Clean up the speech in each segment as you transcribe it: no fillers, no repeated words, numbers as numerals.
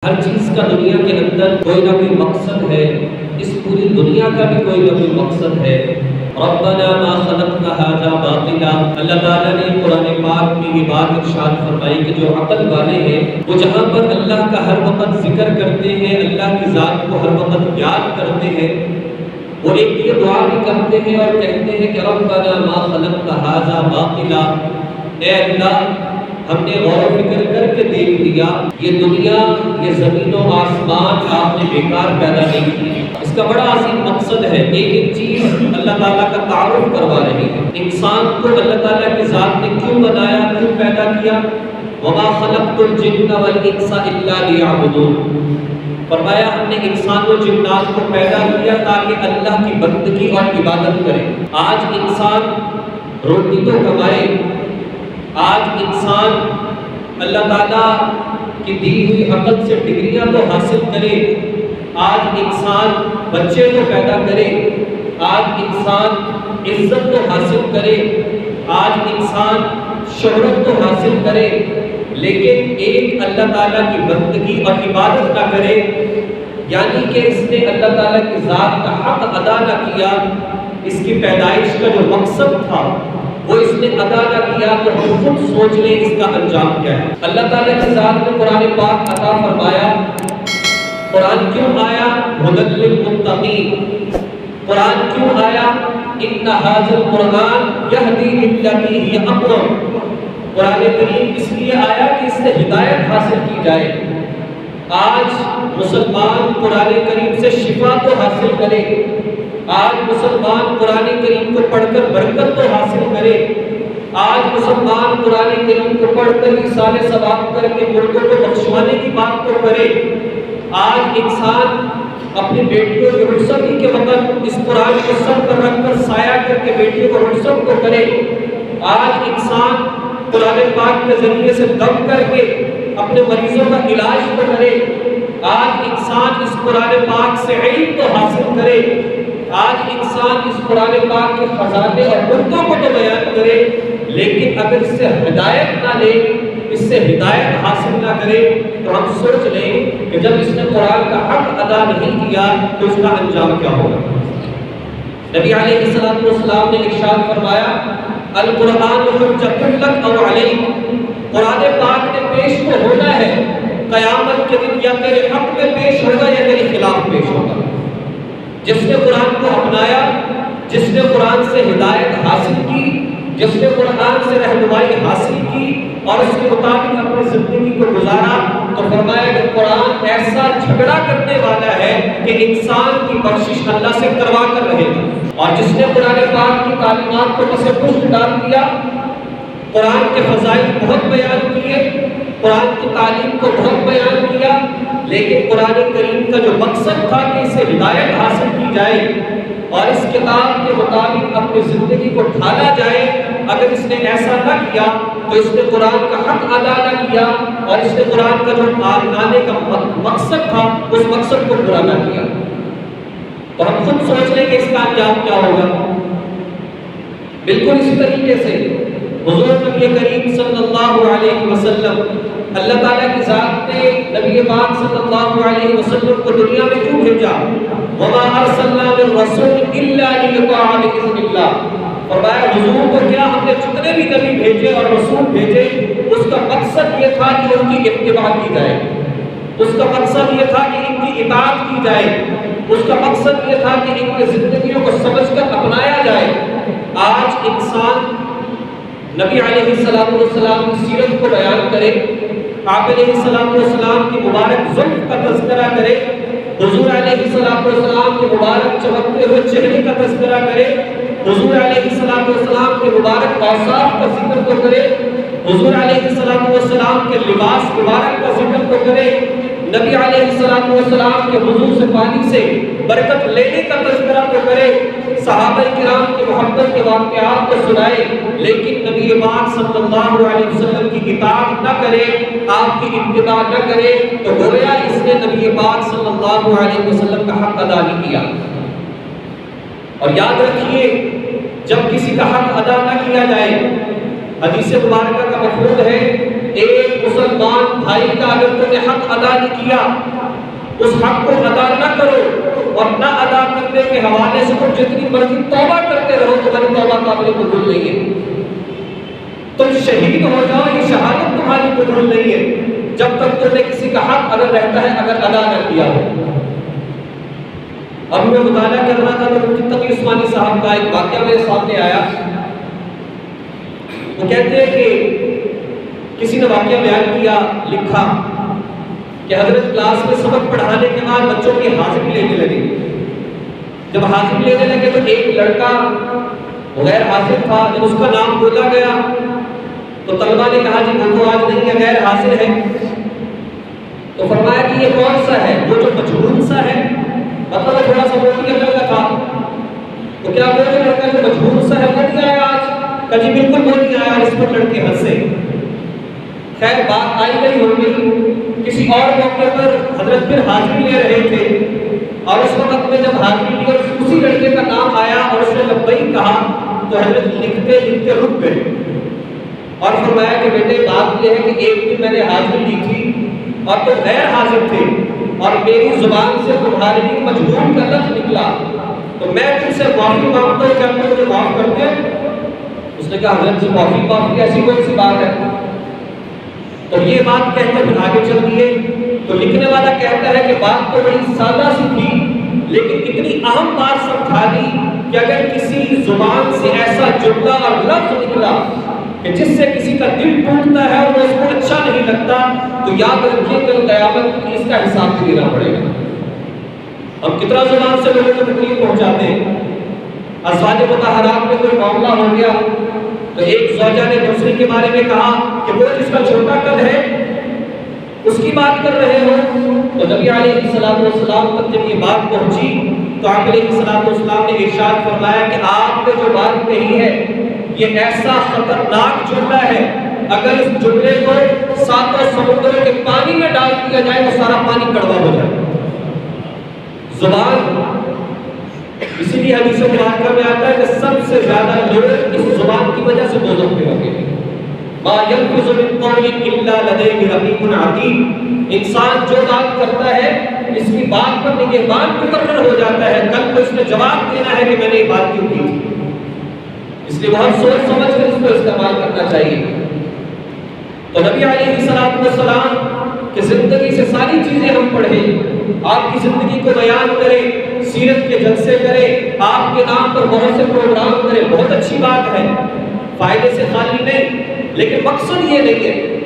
ہر چیز کا دنیا کے اندر کوئی نہ کوئی مقصد ہے، اس پوری دنیا کا بھی کوئی نہ کوئی مقصد ہے۔ ربنا ما خلقت هذا باطلا، اللہ تعالیٰ نے قرآن پاک میں یہ بات ارشاد فرمائی کہ جو عقل والے ہیں وہ جہاں پر اللہ کا ہر وقت ذکر کرتے ہیں، اللہ کی ذات کو ہر وقت یاد کرتے ہیں، وہ ایک یہ دعا بھی کرتے ہیں اور کہتے ہیں کہ ربنا ما خلقت هذا باطلا، اے اللہ ہم نے غور و فکر کر کے دیکھ لیا یہ دنیا، یہ زمین و آسمان آپ نے بیکار پیدا نہیں کی، اس کا بڑا عظیم مقصد ہے۔ ایک ایک چیز اللہ تعالیٰ کا تعارف کروا رہی ہے۔ انسان کو اللہ تعالیٰ کی ذات نے کیوں بنایا، کیوں پیدا کیا؟ وما خلقت الجن والانس الا لیعبدون، فرمایا ہم نے انسان و جنات کو پیدا کیا تاکہ اللہ کی بندگی اور عبادت کرے۔ آج انسان روٹی تو کمائے، آج انسان اللہ تعالیٰ کی دی ہوئی عقل سے ڈگریاں تو حاصل کرے، آج انسان بچے تو پیدا کرے، آج انسان عزت تو حاصل کرے، آج انسان شہرت تو حاصل کرے، لیکن ایک اللہ تعالیٰ کی بندگی اور عبادت نہ کرے، یعنی کہ اس نے اللہ تعالیٰ کی ذات کا حق ادا نہ کیا، اس کی پیدائش کا جو مقصد تھا وہ اس نے ادا نہ کیا، تو ہم خود سوچ لیں اس کا انجام کیا ہے۔ اللہ تعالیٰ کی ذات نے قرآن پاک عطا فرمایا، قرآن کیوں آیا؟ ھدی للمتقین، قرآن کیوں آیا؟ ان ھذا القرآن یہدی للتی ہی اقوم، قرآن کریم اس لیے آیا کہ اس سے ہدایت حاصل کی جائے۔ آج مسلمان قرآن کریم سے شفا تو حاصل کرے، آج مسلمان قرآن کریم کو پڑھ کر برکت تو حاصل کرے، آج مسلمان قرآن کریم کو پڑھ کر ایصال ثواب کر کے مردوں کو بخشوانے کی بات تو کرے۔ آج انسان اپنی بیٹیوں کی رخصتی کے وقت اس قرآن کو سر پر رکھ کر سایہ کر کے بیٹیوں کو رخصت کو کرے۔ آج انسان قرآن پاک کے ذریعے سے دم کر کے اپنے مریضوں کا علاج تو کرے۔ آج انسان اس قرآن پاک سے علم تو حاصل کرے، آج انسان اس قرآن پاک کے خزانے اور بردوں کو تو بیان کرے، لیکن اگر اس سے ہدایت نہ لے، اس سے ہدایت حاصل نہ کرے، تو ہم سوچ لیں کہ جب اس نے قرآن کا حق ادا نہیں کیا تو اس کا انجام کیا ہوگا۔ نبی علیہ السلام نے ارشاد فرمایا القرآن حجۃ لک او علیک، قرآن پاک نے پیش تو ہونا ہے، قیامت کے دن یا تیرے حق میں پیش ہوگا یا تیرے خلاف پیش ہوگا۔ جس نے قرآن کو اپنایا، جس نے قرآن سے ہدایت حاصل کی، جس نے قرآن سے رہنمائی حاصل کی اور اس کے مطابق اپنی زندگی کو گزارا، تو فرمایا کہ قرآن ایسا جھگڑا کرنے والا ہے کہ انسان کی بخشش اللہ سے کروا کر رہے گا۔ اور جس نے قرآن پاک کی تعلیمات کو اسے پشت ڈال دیا، قرآن کے فضائل بہت بیان کیے، قرآن کی تعلیم کو بہت بیان کیا، لیکن قرآن کریم کا جو مقصد تھا کہ اسے ہدایت حاصل کی جائے اور اس کتاب کے مطابق اپنی زندگی کو ڈھالا جائے، اگر اس نے ایسا نہ کیا تو اس نے قرآن کا حق ادا نہ کیا اور اس نے قرآن کا جو آنے کا مقصد تھا اس مقصد کو پورا نہ کیا۔ تو ہم خود سوچ لیں کہ اس کا انجام کیا ہوگا۔ بالکل اسی طریقے سے حضور نبی کریم صلی اللہ علیہ وسلم، اللہ تعالیٰ کی ذات نے نبی پاک صلی اللہ علیہ وسلم کو دنیا میں کیوں بھیجا؟ وما ارسلنا من رسول الا لیطاع باذن اللہ، فرمایا حضور کو کیا ہم نے جتنے بھی نبی بھیجے اور رسول بھیجے اس کا مقصد یہ تھا کہ ان کی اتباع کی جائے، اس کا مقصد یہ تھا کہ ان کی اطاعت کی جائے، اس کا مقصد یہ تھا کہ ان کی زندگیوں کو سمجھ کر اپنایا جائے۔ آج انسان نبی علیہ السلام کی سیرت کو بیان کرے، آپ علیہ السلام کی مبارک زلف کا تذکرہ کرے، حضور علیہ السلام کے مبارک چمکتے ہوئے چہرے کا تذکرہ کرے، حضور علیہ السلام کے مبارک اوصاف کا ذکر تو کرے، حضور علیہ السلام کے لباس مبارک کا ذکر تو کرے، نبی علیہ السلام کے حضور سے پانی سے برکت لینے کا تذکرہ تو کرے، صحابہ کرام کی محبت کے واقعات کو سنائے، لیکن نبی پاک صلی اللہ علیہ وسلم کی اطاعت نہ کرے، آپ کی اتباع نہ کرے، تو گویا اس نے نبی پاک صلی اللہ علیہ وسلم کا حق ادا نہیں کیا۔ اور یاد رکھیے جب کسی کا حق ادا نہ کیا جائے، حدیث مبارکہ کا مفہوم ہے ایک مسلمان بھائی کا اگر تم نے حق ادا نہیں کیا، اس حق کو ادا نہ کرو، اور نہ ادا کرنے کے حوالے سے تم جتنی مرضی توبہ کرتے رہو، تمہاری توبہ قابل قبول نہیں ہے۔ تم شہید ہو جاؤ، یہ شہادت تمہاری قبول نہیں ہے جب تک تم نے کسی کا حق اگر رہتا ہے اگر ادا نہ کیا ہو۔ اب میں مطالعہ کر رہا تھا تو مفتی تقی عثمانی صاحب کا ایک واقعہ میرے سامنے آیا۔ وہ کہتے ہیں کہ کسی نے واقعہ بیان کیا، لکھا کہ حضرت کلاس میں سبق پڑھانے کے بعد بچوں کی حاضری لینے لگے۔ جب حاضری لینے لگے تو ایک لڑکا غیر حاضر تھا، جب اس کا نام بولا گیا تو طلبہ نے کہا جی وہ تو آج نہیں ہے، غیر حاضر ہے۔ تو فرمایا کہ یہ کون سا ہے؟ وہ جو مجہول سا ہے، مطلب تھوڑا سا موٹی عقل کا تھا۔ تو کیا وہ جو لڑکا جو مجہول سا ہے وہ نہیں آیا آج؟ کہا جی بالکل وہ نہیں آیا، اس پر لڑکے ہنسے۔ خیر بات آئی گئی ہو گئی، کسی اور موقع پر حضرت پھر حاضری لے رہے تھے، اور اس وقت میں جب حاضری لی اور اسی لڑکے کا نام آیا اور اس نے لبیک کہا تو حضرت لکھتے لکھتے رک گئے اور فرمایا کہ بیٹے بات یہ ہے کہ ایک دن میں نے حاضری لی تھی اور تم غیر حاضر تھے، اور میری زبان سے تمہارے لیے مجہول کا لفظ نکلا، تو میں تم سے معافی مانگتا ہوں، کیا تم مجھے معاف کرتے ہیں؟ اس نے کہا حضرت سے معافی ایسی کون سی بات ہے؟ تو یہ بات کہتے پھر آگے چل دیے تو لکھنے والا کہتا ہے کہ بات تو بڑی سادہ سی تھی، لیکن اتنی اہم بات سمجھا دی کہ اگر کسی زبان سے ایسا جملہ اور لفظ نکلا کہ جس سے کسی کا دل ٹوٹتا ہے اور اس کو اچھا نہیں لگتا، تو یاد رکھیے کل قیامت کی اس کا حساب دینا پڑے گا۔ ہم کتنا زبان سے لوگوں کو تکلیف پہنچاتے ہیں۔ ازواج مطہرات میں کوئی معاملہ ہو گیا تو ایک زوجہ نے دوسری کے بارے میں کہا کہ وہ جس کا چھوٹا قد ہے اس کی بات کر رہے ہو، تو نبی علیہ الصلوۃ والسلام تک جب یہ بات پہنچی تو آپ علیہ الصلوۃ والسلام نے ارشاد فرمایا کہ آپ نے جو بات کہی ہے یہ ایسا خطرناک جملہ ہے، اگر اس جملے کو ساتوں سمندروں کے پانی میں ڈال دیا جائے تو سارا پانی کڑوا ہو جائے۔ زبان، اسی لیے حدیث مبارکہ میں آتا ہے کہ سب سے زیادہ لوگ اس زبان کی وجہ سے دوزخ میں ہوں گے۔ ما يلفظ من قول الا لديه رقیب عتید، انسان جو بات کرتا ہے اس کی بات پر نگہبان مقرر ہو جاتا ہے، کل کو اس نے جواب دینا ہے کہ میں نے یہ بات کیوں کی تھی۔ اس لیے بہت سوچ سمجھ کر اس کو استعمال کرنا چاہیے۔ تو نبی علیہ الصلوۃ والسلام کہ زندگی سے ساری چیزیں ہم پڑھیں، آپ کی زندگی کو بیان کریں، سیرت کے جلسے کریں، آپ کے نام پر بہت سے پروگرام کریں، بہت اچھی بات ہے، فائدے سے خالی نہیں، لیکن مقصد یہ نہیں ہے،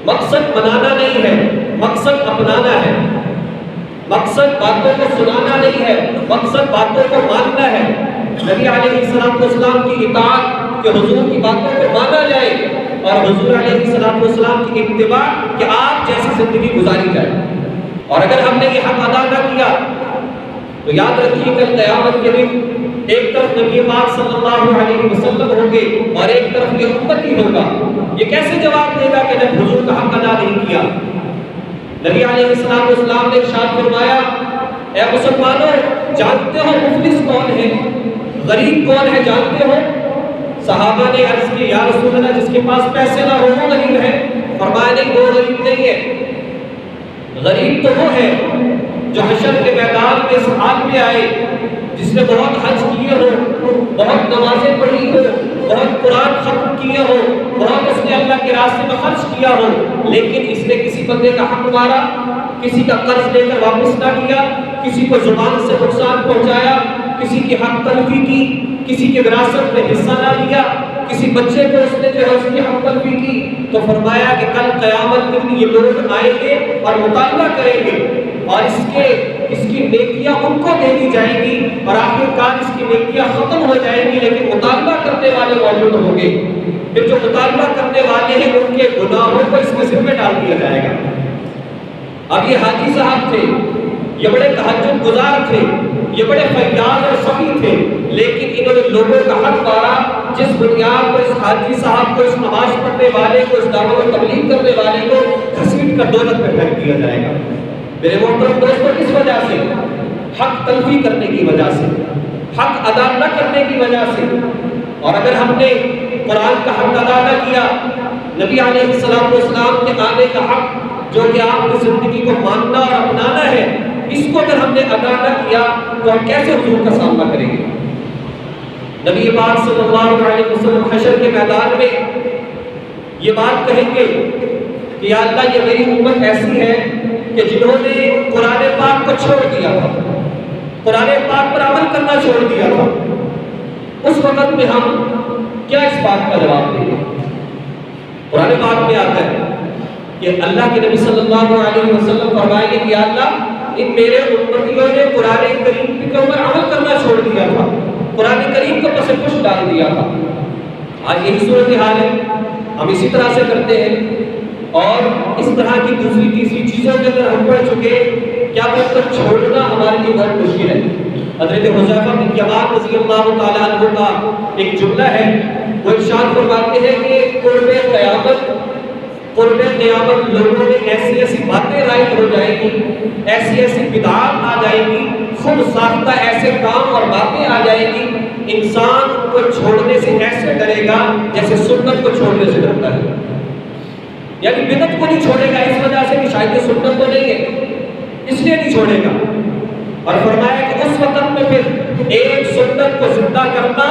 مقصد منانا نہیں ہے، مقصد اپنانا ہے، مقصد باتوں کو سنانا نہیں ہے، مقصد باتوں کو ماننا ہے۔ نبی علیہ السلام کی اطاعت کہ حضور کی باتوں کو مانا جائے، اور حضور علیہ السلام کی اتباع کہ آپ جیسی زندگی گزاری جائے۔ اور اگر ہم نے یہ حق ادا نہ کیا تو یاد رکھیے کل قیامت کے دن ایک طرف نبی پاک صلی اللہ علیہ وسلم ہوں گے اور ایک طرف یہ امتی ہوگا، یہ کیسے جواب دے گا کہ جب حضور کا حق ادا نہیں کیا؟ نبی علیہ السلام نے ارشاد فرمایا اے مسلمانوں، جانتے ہو مفلس کون ہے، غریب کون ہے جانتے ہو؟ صحابہ نے عرض کی یا رسول اللہ جس کے پاس پیسے نہ ہو وہ غریب ہے؟ فرمایا نہیں، وہ غریب نہیں ہے، غریب تو وہ ہے جو حشر کے میدان میں اس حال میں آئے جس نے بہت حج کیے ہو، بہت نمازیں پڑھی ہو، بہت قرآن ختم کیے ہو، بہت اس نے اللہ کے راستے میں خرچ کیا ہو، لیکن اس نے کسی بندے کا حق مارا، کسی کا قرض لے کر واپس نہ کیا، کسی کو زبان سے نقصان پہنچایا، کسی کی حق تلفی کی، کسی کے وراثت میں حصہ نہ لیا، کسی بچے کو اس نے جو ہے اس کی حق تلفی کی، تو فرمایا کہ کل قیامت کے دن یہ لوگ آئیں گے اور مطالبہ کریں گے اور اس کی نیکیاں ان کو دے دی جائیں گی اور آخر کار اس کی نیکیاں ختم ہو جائیں گی، لیکن مطالبہ کرنے والے موجود ہوں گے۔ پھر جو مطالبہ کرنے والے ہیں ان کے گناہوں کو اس کے ذمہ ڈال دیا جائے گا۔ اب یہ حاجی صاحب تھے، یہ بڑے تہجد گزار تھے، یہ بڑے فیاض اور سخی تھے، لیکن انہوں نے لوگوں کا حق مارا جس بنیاد پر اس حاجی صاحب کو، اس نماز پڑھنے والے کو، اس دعوت و تبلیغ کرنے والے کو گھسیٹ کر دولت میں پھینک دیا جائے گا۔ میرے محترم دوستوں، کس وجہ سے؟ حق تلفی کرنے کی وجہ سے، حق ادا نہ کرنے کی وجہ سے۔ اور اگر ہم نے قرآن کا حق ادا نہ کیا، نبی علیہ السلام کے آنے کا حق جو کہ آپ کی زندگی کو ماننا اور اپنانا ہے، اس کو اگر ہم نے ادا نہ کیا تو ہم کیسے حضور کا سامنا کریں گے؟ نبی پاک صلی اللہ علیہ وسلم حشر کے میدان میں یہ بات کہیں گے کہ یا اللہ یہ میری امت ایسی ہے کہ جنہوں نے قرآن پاک کو چھوڑ دیا تھا، قرآن پاک پر عمل کرنا چھوڑ دیا تھا، اس وقت میں ہم کیا اس بات کا جواب دیں گے؟ قرآن پاک میں آتا ہے کہ اللہ کے نبی صلی اللہ علیہ وسلم فرمائیں گے کہ یا اللہ ان میرے امتیوں نے قرآن کریم کے اوپر عمل کرنا چھوڑ دیا تھا، قرآن کریم کو پس پش ڈال دیا تھا۔ آج یہی صورتحال ہے، ہم اسی طرح سے کرتے ہیں اور اس طرح کی دوسری تیسری چیزوں کے اندر ہم پڑھ چکے، کیا بات کر چھوڑنا ہمارے لیے بہت مشکل ہے۔ حضرت حذیفہ بن یمان رضی اللہ تعالیٰ عنہ کا ایک جملہ ہے، وہ ارشاد فرماتے ہیں کہ قرب قیامت لوگوں میں ایسی ایسی باتیں رائج ہو جائیں گی، ایسی ایسی بدعات آ جائیں گی، خود ساختہ ایسے کام اور باتیں آ جائیں گی، انسان کو چھوڑنے سے ایسے ڈرے گا جیسے سنت کو چھوڑنے سے ڈرتا ہے۔ یعنی بدعت کو نہیں چھوڑے گا اس وجہ سے کہ شاید یہ سنت تو نہیں ہے، اس لیے نہیں چھوڑے گا۔ اور فرمایا کہ اس وقت میں پھر ایک سنت کو زندہ کرنا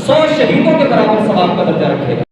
100 شہیدوں کے برابر ثواب کا درجہ رکھے گا۔